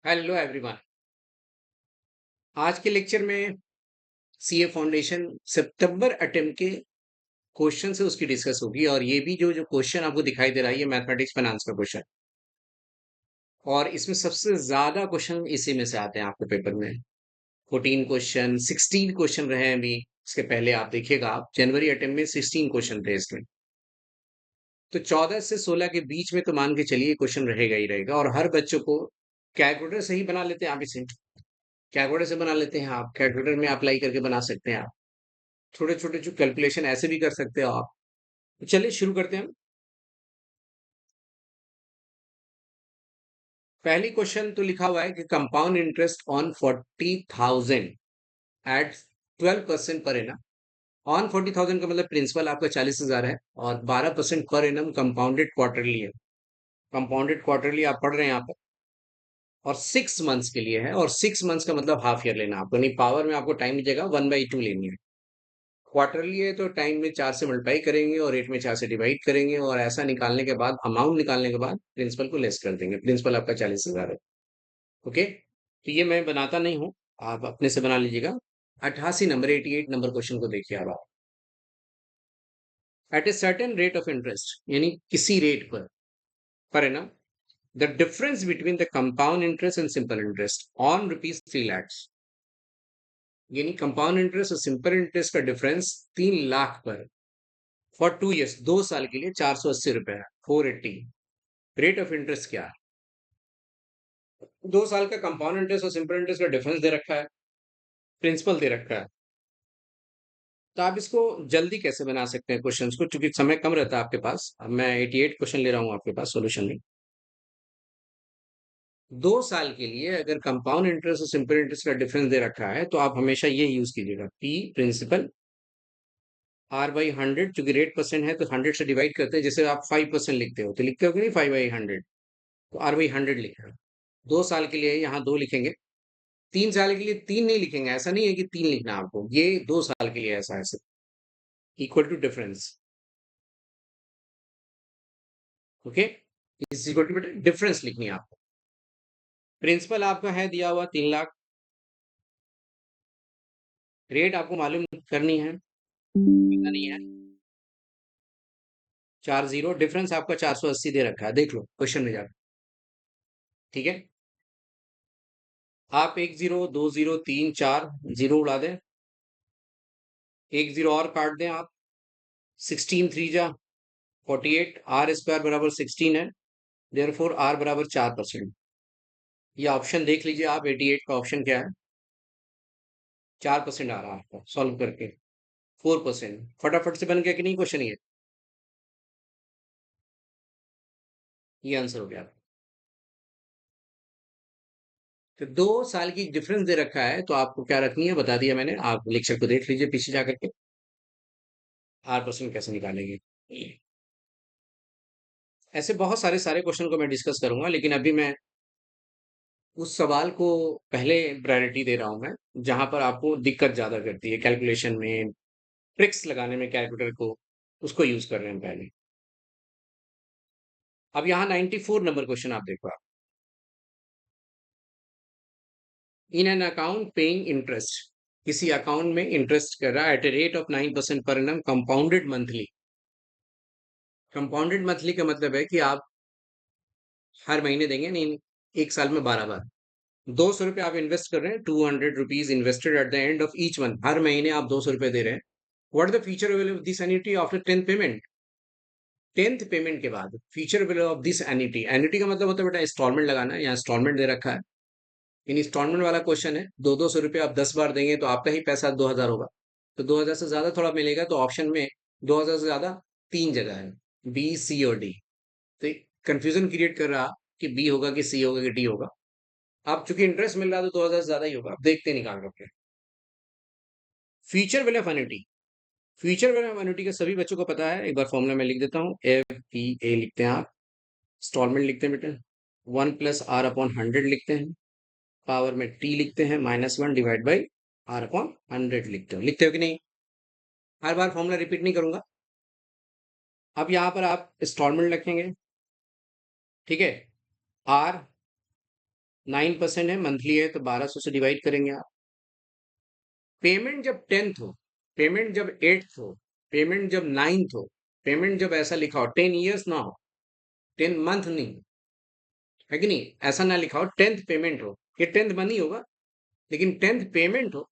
Hello everyone. आज के lecture में सीए फाउंडेशन सितंबर अटेम्प्ट के क्वेश्चन से उसकी डिस्कस होगी और ये भी जो जो क्वेश्चन आपको दिखाई दे रहा है ये मैथमेटिक्स फाइनेंस का क्वेश्चन और इसमें सबसे ज्यादा क्वेश्चन इसी में से आते हैं आपके पेपर में। 14 क्वेश्चन 16 क्वेश्चन रहे हैं अभी। इसके पहले आप देखिएगा, आप जनवरी अटेम्प्ट में 16 क्वेश्चन थे इसमें। तो 14 से 16 के बीच में तो मान के चलिए क्वेश्चन रहेगा ही रहेगा और हर बच्चों को कैलकुलेटर से ही बना लेते हैं आप इसे। कैलकुलेटर से बना लेते हैं, आप कैलकुलेटर में अप्लाई करके बना सकते हैं आप। छोटे छोटे जो कैलकुलेशन ऐसे भी कर सकते हो आप। तो चलिए शुरू करते हैं हम। पहली क्वेश्चन तो लिखा हुआ है कि compound interest on 40,000 eight 12% per annum. On 40,000 का मतलब प्रिंसिपल आपका 40,000 है और 12% पर एनम कंपाउंडेड क्वार्टरली है। कंपाउंडेड क्वार्टरली आप पढ़ रहे हैं यहाँ पर और 6 मंथ्स के लिए है और 6 मंथ्स का मतलब हाफ ईयर लेना है आपको, नहीं पावर में आपको टाइम दीजिएगा 1/2 लेनी है। क्वार्टरली है तो टाइम में 4 से मल्टीप्लाई करेंगे और रेट में 4 से डिवाइड करेंगे और ऐसा निकालने के बाद, अमाउंट निकालने के बाद प्रिंसिपल को लेस कर देंगे। प्रिंसिपल आपका 40,000 है। ओके, तो ये मैं बनाता नहीं हूँ, आप अपने से बना लीजिएगा। 88 नंबर 88 नंबर क्वेश्चन को देखिए अब आप। At a certain rate of interest, यानी किसी रेट पर है ना, the difference between the compound interest and simple interest on ₹3 lakh, यानी कंपाउंड इंटरेस्ट और सिंपल इंटरेस्ट का डिफरेंस 3 लाख पर फॉर 2 ईयर्स, 2 साल के लिए 480 रुपए है, 480। रेट ऑफ इंटरेस्ट क्या है? 2 साल का कंपाउंड इंटरेस्ट और सिंपल इंटरेस्ट का डिफरेंस दे रखा है, प्रिंसिपल दे रखा है। तो आप इसको जल्दी कैसे बना सकते हैं क्वेश्चंस को, क्योंकि समय कम रहता है आपके पास। अब मैं 88 क्वेश्चन ले रहा हूँ आपके पास सोल्यूशन में। 2 साल के लिए अगर कंपाउंड इंटरेस्ट और सिंपल इंटरेस्ट का डिफरेंस दे रखा है तो आप हमेशा ये यूज कीजिएगा, पी प्रिंसिपल R/100, चूंकि रेट परसेंट है तो 100 से डिवाइड करते हैं। जैसे आप 5% लिखते हो तो लिखते हो कि नहीं 5/100, तो R/100 लिखेगा। 2 साल के लिए यहाँ 2 लिखेंगे, 3 साल के लिए 3 नहीं लिखेंगे। ऐसा नहीं है कि 3 लिखना है आपको, ये 2 साल के लिए ऐसा है सिर्फ, equal to difference. Okay, is equal to difference लिखनी है आपको। प्रिंसिपल आपका है दिया हुआ 3 लाख, रेट आपको मालूम करनी है, पता नहीं है। 40, डिफरेंस आपका 480 दे रखा है, देख लो क्वेश्चन में जाकर। ठीक है, आप 1 0 2 0 3 4 जीरो उड़ा दें, 1 0 और काट दें आप। 16 3 जा 48, आर स्क्वायर बराबर 16 है, देयरफॉर आर बराबर 4%। ये ऑप्शन देख लीजिए आप, 88 का ऑप्शन क्या है? 4% आ रहा है आपको सॉल्व करके। 4% फटाफट से बन गया कि नहीं क्वेश्चन? ये आंसर हो गया। तो 2 साल की डिफरेंस दे रखा है तो आपको क्या रखनी है बता दिया मैंने, आप लेक्चर को देख लीजिए पीछे जाकर के। R% कैसे निकालेंगे, ऐसे बहुत सारे सारे क्वेश्चन को मैं डिस्कस करूंगा, लेकिन अभी मैं उस सवाल को पहले प्रायोरिटी दे रहा हूं मैं, जहां पर आपको दिक्कत ज्यादा करती है कैलकुलेशन में, ट्रिक्स लगाने में कैलकुलेटर को, उसको यूज कर रहे हैं पहले। अब यहाँ 94 नंबर क्वेश्चन आप देखो आप। In an account paying interest, किसी अकाउंट में इंटरेस्ट कर रहा है एट ए रेट ऑफ 9% पर annum compounded monthly. Compounded monthly का मतलब है कि आप हर महीने देंगे, नहीं, एक साल में 12 बार। 200 रुपये आप इन्वेस्ट कर रहे हैं, ₹200 invested at the end of each month, हर महीने आप 200 रुपये दे रहे हैं। What the feature available of this annuity after 10th payment? 10th payment के बाद feature available of this annuity, annuity का मतलब होता है बेटा इंस्टॉलमेंट लगाना है, यहाँ इंस्टॉलमेंट दे रखा है। इन इंस्टॉलमेंट वाला क्वेश्चन है, 200 रुपये आप 10 बार देंगे तो आपका ही पैसा 2,000 होगा। तो 2,000 से ज्यादा थोड़ा मिलेगा, तो ऑप्शन में 2,000 से ज्यादा 3 जगह है, बी सी और डी। तो कंफ्यूजन क्रिएट कर रहा कि बी होगा कि सी होगा कि डी होगा। आप चूंकि इंटरेस्ट मिल रहा है तो 2,000 से ज्यादा ही होगा, आप देखते निकाल रखे। Future value of annuity, future value of annuity का सभी बच्चों को पता है, एक बार फॉर्मूला में लिख देता हूँ। FPA लिखते हैं आप, इंस्टॉलमेंट लिखते हैं बेटा, 1+R/100 लिखते हैं, पावर में T लिखते हैं, -1 डिवाइड बाई R/100 लिखते हो कि नहीं? हर बार फॉर्मूला रिपीट नहीं करूंगा। अब यहाँ पर आप इंस्टॉलमेंट लिखेंगे, ठीक है। R 9% है, मंथली है, तो 1200 से डिवाइड करेंगे आप। पेमेंट जब 10th हो, पेमेंट जब 8th हो, पेमेंट जब 9th हो, पेमेंट जब ऐसा लिखा हो 10 years ना हो, 10 month नहीं, है कि नहीं? ऐसा ना लिखा हो 10th पेमेंट हो, ये 10th मंथ ही होगा, लेकिन 10th पेमेंट हो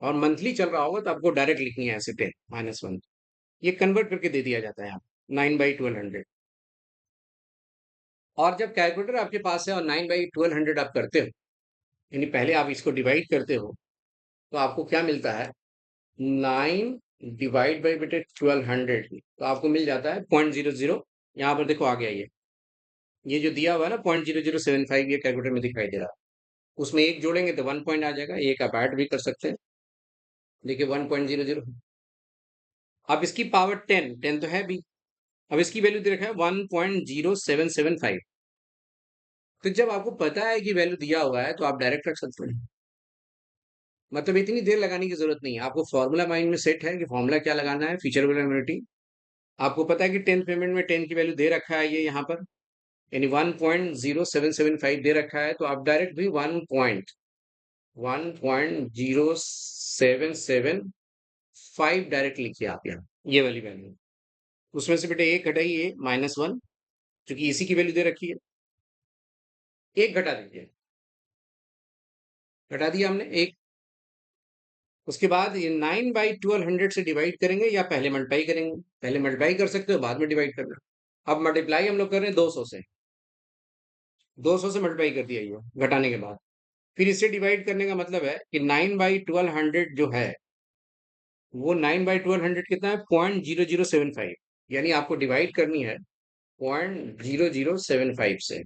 और मंथली चल रहा होगा तो आपको डायरेक्ट लिखनी है ऐसे 10 - 1। ये कन्वर्ट करके दे दिया जाता है यहाँ 9/1200। और जब कैलकुलेटर आपके पास है और 9/1200 आप करते हो, यानी पहले आप इसको डिवाइड करते हो, तो आपको क्या मिलता है? 9 डिवाइड बाई बेटे 1200, तो आपको मिल जाता है 0.00। यहाँ पर देखो आ गया ये जो दिया हुआ है ना 0.0075, ये कैलकुलेटर में दिखाई दे रहा है। उसमें एक जोड़ेंगे तो 1 पॉइंट आ जाएगा, एक आप ऐड भी कर सकते हैं। देखिए 1.00। अब इसकी पावर 10 तो है भी। अब इसकी वैल्यू दे रखा है 1.0775। तो जब आपको पता है कि वैल्यू दिया हुआ है तो आप डायरेक्ट रख सकते हैं। मतलब इतनी देर लगाने की जरूरत नहीं है। आपको फॉर्मूला माइंड में सेट है कि फॉर्मूला क्या लगाना है, फीचर वैल्यूबिलिटी। आपको पता है कि 10th पेमेंट में 10 की वैल्यू दे रखा है, ये यहाँ पर यानी 1.0775 दे रखा है, तो आप डायरेक्ट भी 1.0775 डायरेक्ट लिखिए आप यहाँ, ये वाली वैल्यू। उसमें से बेटे एक घटाइए, -1, क्योंकि इसी की वैल्यू दे रखी है। एक घटा दीजिए, घटा दिया हमने एक। उसके बाद ये 9/1200 से डिवाइड करेंगे या पहले मल्टीप्लाई करेंगे? पहले मल्टीप्लाई कर सकते हो, बाद में डिवाइड करना। अब मल्टीप्लाई हम लोग कर रहे हैं 200 से। 200 से मल्टीप्लाई कर दिया ये घटाने के बाद। फिर इसे डिवाइड करने का मतलब है कि 9/1200 जो है, वो 9/1200 कितना है? 0.0075। यानी आपको डिवाइड करनी है 0.0075 से,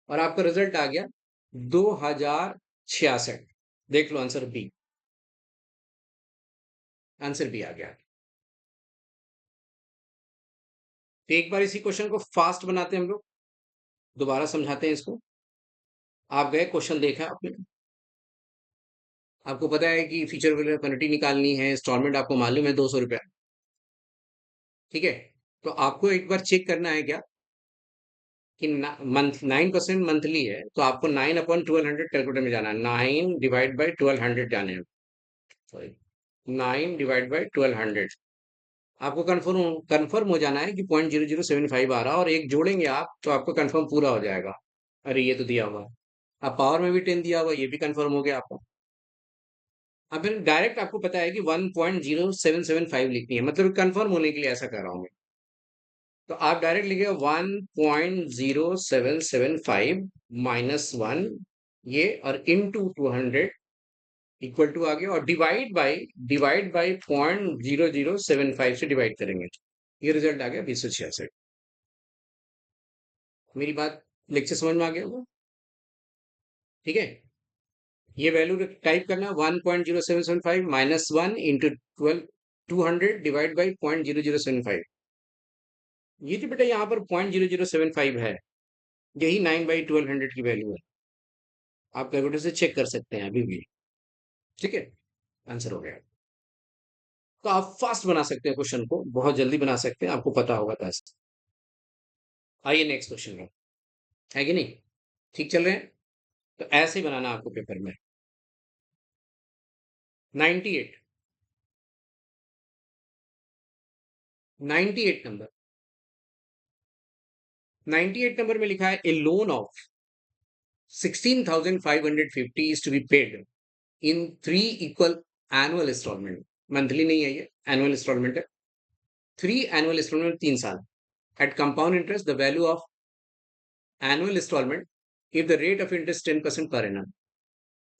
और आपका रिजल्ट आ गया 2066। देख लो आंसर बी, आंसर बी आ गया। तो एक बार इसी क्वेश्चन को फास्ट बनाते हैं हम लोग, दोबारा समझाते हैं इसको। आप गए, क्वेश्चन देखा आपने, आपको पता है कि फीचर वैल्यू पेनल्टी निकालनी है, इंस्टॉलमेंट आपको मालूम है 200 रुपया, ठीक है? तो आपको एक बार चेक करना है क्या कि मंथ 9% मंथली है, तो आपको 9/1200 कैलकुलेटर में जाना है, 9/1200 जाने हैं। सॉरी, 9/1200। आपको कंफर्म कंफर्म हो जाना है कि 0.0075 आ रहा है, और एक जोड़ेंगे आप तो आपको कंफर्म पूरा हो जाएगा। अरे ये तो दिया हुआ है। अब पावर में भी 10 दिया हुआ है, ये भी कंफर्म हो गया आपका। अब फिर डायरेक्ट आपको पता है कि 1.0775 लिखनी है, मतलब कंफर्म होने के लिए ऐसा कर रहा हूं मैं। तो आप डायरेक्ट लिखिएगा 1.0775 -1, ये और इनटू 200 इक्वल टू आ गया, और डिवाइड बाई 0.0075 से डिवाइड करेंगे, ये रिजल्ट आ गया 266। मेरी बात, लेक्चर समझ में आ गया होगा? ठीक है, ये वैल्यू टाइप करना 1.0775 -1 इंटू 200 डिवाइड बाई 0.0075। ये जो बेटा यहाँ पर 0.0075 है, यही 9/1200 की वैल्यू है। आप कैलकुलेटर से चेक कर सकते हैं अभी भी। ठीक है, आंसर हो गया। तो आप फास्ट बना सकते हैं क्वेश्चन को, बहुत जल्दी बना सकते हैं, आपको पता होगा तो ऐसा। आइए नेक्स्ट क्वेश्चन में, है कि नहीं? ठीक चल रहे हैं? तो ऐसे ही बनाना आपको पेपर में। 98, 98 नंबर, 98 नंबर में लिखा है ए loan of 16,550 is to be paid in 3 equal annual installment। Monthly नहीं है ये, एनुअल इंस्टॉलमेंट है। 3 एनुअल इंस्टॉलमेंट, 3 साल, at compound interest the value of annual instalment if the rate of interest 10% पर एनम।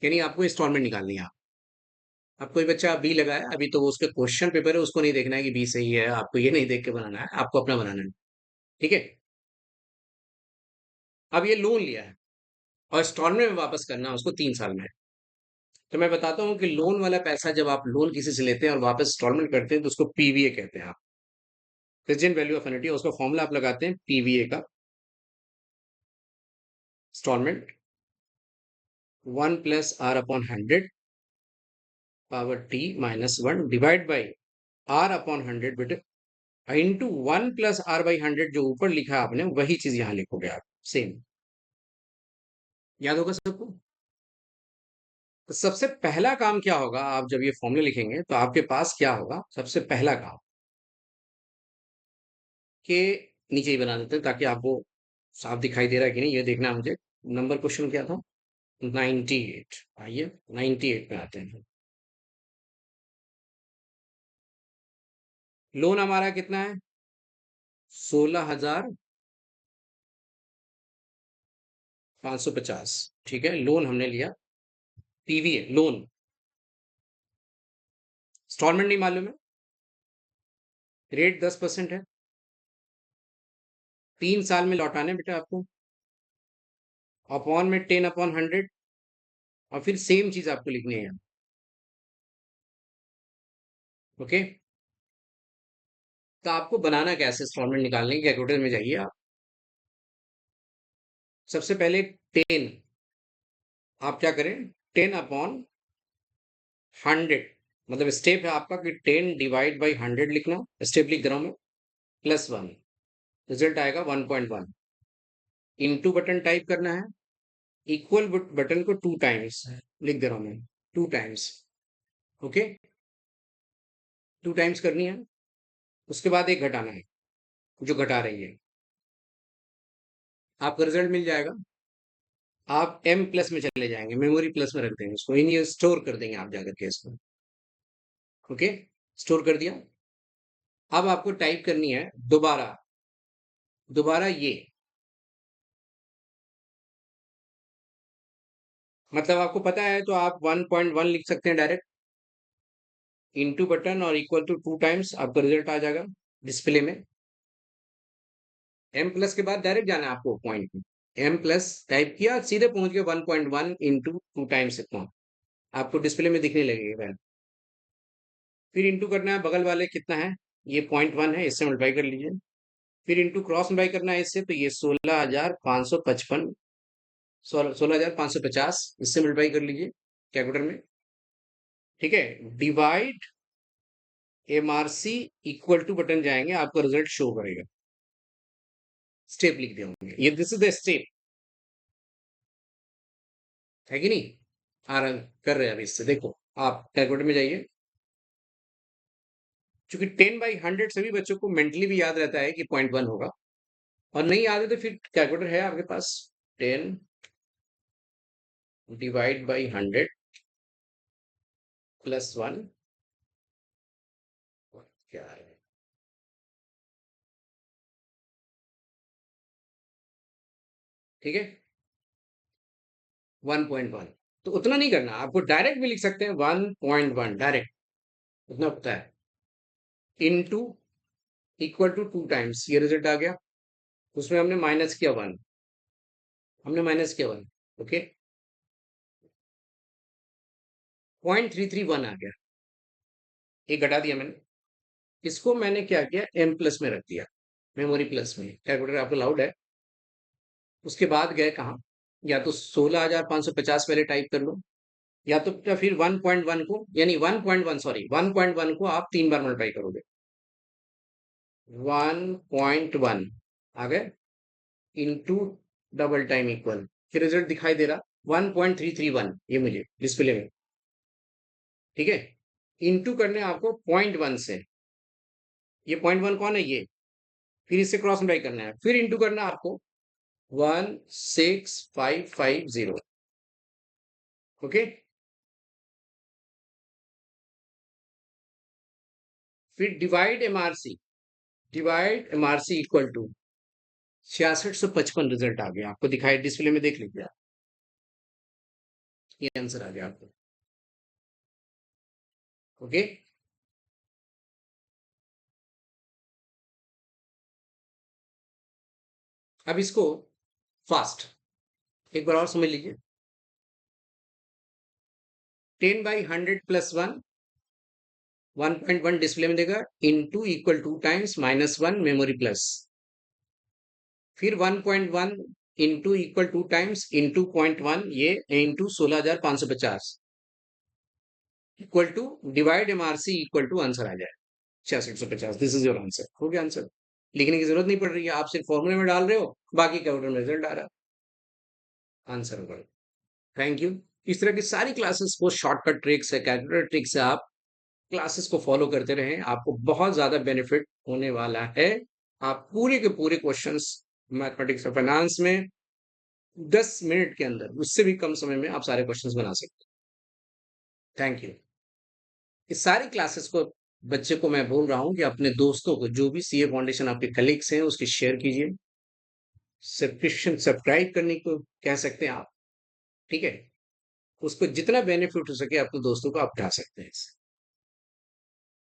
यानी आपको इंस्टॉलमेंट निकालनी है। अब कोई बच्चा बी लगाया, अभी तो वो उसके क्वेश्चन पेपर है, उसको नहीं देखना है कि बी सही है, आपको ये नहीं देख के बनाना है, आपको अपना बनाना है। ठीक है, अब ये लोन लिया है और इंस्टॉलमेंट में वापस करना है उसको 3 साल में। तो मैं बताता हूँ कि लोन वाला पैसा जब आप लोन किसी से लेते हैं और वापस इंस्टॉलमेंट करते हैं तो उसको पीवीए कहते हैं। आप प्रेजेंट वैल्यू ऑफ एन्युटी, उसका फॉर्मूला आप लगाते हैं पीवीए का, instalment 1+r/100 power t -1 divide by r/100 बेटे, इंटू 1+r/100, जो ऊपर लिखा है आपने वही चीज यहाँ लिखोगे आप, सेम। याद होगा सबको? तो सबसे पहला काम क्या होगा, आप जब ये फॉर्मूला लिखेंगे तो आपके पास क्या होगा सबसे पहला काम, कि नीचे ही बना देते हैं ताकि आपको साफ दिखाई दे रहा है कि नहीं ये देखना है मुझे। नंबर क्वेश्चन क्या था? 98। आइए 98 पे आते हैं। लोन हमारा कितना है? 16,550। ठीक है, लोन हमने लिया। पीवी है लोन, इंस्टॉलमेंट नहीं मालूम है। रेट 10% है। 3 साल में लौटाने बेटा आपको। अपॉन में 10/100। और फिर सेम चीज आपको लिखनी है। ओके। तो आपको बनाना कैसे इंस्टॉलमेंट निकालने की, कैलकुलेटर में जाइए आप। सबसे पहले 10, आप क्या करें, 10/100। मतलब स्टेप है आपका कि 10 डिवाइड बाई 100 लिखना। स्टेप लिख दे रहा हूं मैं। +1। रिजल्ट आएगा 1.1। इनटू बटन टाइप करना है। इक्वल बटन को 2 टाइम्स लिख दे रहा हूं मैं। 2 टाइम्स। ओके। 2 टाइम्स करनी है। उसके बाद एक घटाना है, जो घटा रही है। आपका रिजल्ट मिल जाएगा। आप एम प्लस में चले जाएंगे, मेमोरी प्लस में रख देंगे उसको, इन स्टोर कर देंगे आप जाकर के इसको। ओके। स्टोर कर दिया। अब आपको टाइप करनी है दोबारा, दोबारा ये। मतलब आपको पता है तो आप 1.1 लिख सकते हैं डायरेक्ट। इनटू बटन और इक्वल टू 2 टाइम्स, आपका रिजल्ट आ जाएगा डिस्प्ले में। एम प्लस के बाद डायरेक्ट जाना है आपको पॉइंट में। एम प्लस टाइप किया, सीधे पहुंच गए 1.1 इंटू 2 टाइम्स इतना। आपको डिस्प्ले में दिखने लगेगा। फिर इंटू करना है बगल वाले कितना है, ये 0.1 है, इससे मल्टीप्लाई कर लीजिए। फिर इंटू क्रॉस मल्टीप्लाई करना है इससे, तो ये 16,555, 16,550, इससे मल्टीप्लाई कर लीजिए कैलकुलेटर में। ठीक है। Divide MRC equal to button जाएंगे, आपका रिजल्ट शो करेगा। स्टेप लिख दिए होंगे, ये दिस इज द स्टेप। है कि नहीं? आ रहा कर रहे हैं अभी इससे, देखो आप कैलकुलेटर में जाइए। क्योंकि 10/100 सभी बच्चों को मेंटली भी याद रहता है कि 0.1 होगा, और नहीं याद है तो फिर कैलकुलेटर है आपके पास। 10 डिवाइड बाई 100 +1 क्या है? ठीक है, 1.1। तो उतना नहीं करना, आपको डायरेक्ट भी लिख सकते हैं 1.1 डायरेक्ट, उतना पता है। इनटू इक्वल टू 2 टाइम्स, ये रिजल्ट आ गया। उसमें हमने माइनस किया 1, हमने माइनस किया 1। ओके। 0.331 आ गया, ये घटा दिया मैंने। इसको मैंने क्या किया, एम प्लस में रख दिया, मेमोरी प्लस में। कैलकुलेटर आपको लाउड है। उसके बाद गए कहाँ, या तो 16,550 पहले टाइप कर लो, या फिर 1.1 को, यानी 1.1, सॉरी 1.1 को आप 3 बार मल्टीप्लाई करोगे। 1.1 आ गए, इंटू डबल टाइम इक्वल, फिर रिजल्ट दिखाई दे रहा 1.331, ये मुझे डिस्प्ले में। ठीक है। इंटू करने आपको 0.1 से, ये 0.1 कौन है, ये। फिर इससे क्रॉस मल्टीप्लाई करना है, फिर इंटू करना आपको 16550। ओके। फिर divide MRC equal to 6655, result आ गया आपको, दिखाई डिस्प्ले में, देख लीजिए आप। ये आंसर आ गया आपको। ओके। अब इसको फास्ट एक बार और समझ लीजिए। 10/100 +1, 1.1 डिस्प्ले में देगा, into equal 2 times -1 memory plus. फिर 1.1 इंटू इक्वल 2 टाइम्स इंटू 0.1, ये into 16,550 equal to divide MRC equal to, answer आ जाए 6650। This is your answer. हो गया आंसर। लिखने की जरूरत नहीं पड़ रही है, आप सिर्फ फॉर्मूले में डाल रहे हो, बाकी कैलकुलेटर में रिजल्ट आ रहा है। आंसर होगा। Thank you. इस तरह की सारी क्लासेस को शॉर्टकट ट्रिक्स है, कैलकुलेटर ट्रिक्स है, आप क्लासेस को फॉलो करते रहें, आपको बहुत ज़्यादा बेनिफिट होने वाला है। आप पूरे के पूरे क्वेश्चंस मैथमेटिक्स और फाइनेंस में 10 मिनट के अंदर, उससे भी कम समय में आप सारे क्वेश्चंस बना सकते हैं। Thank you. इस सारी क्लासेस को बच्चे को मैं बोल रहा हूँ कि अपने दोस्तों को, जो भी सीए फाउंडेशन आपके कलीग्स हैं, उसकी शेयर कीजिए। सब्सक्रिप्शन सब्सक्राइब करने को कह सकते हैं आप, ठीक है? उसको जितना बेनिफिट हो सके अपने दोस्तों को आप बता सकते हैं इससे।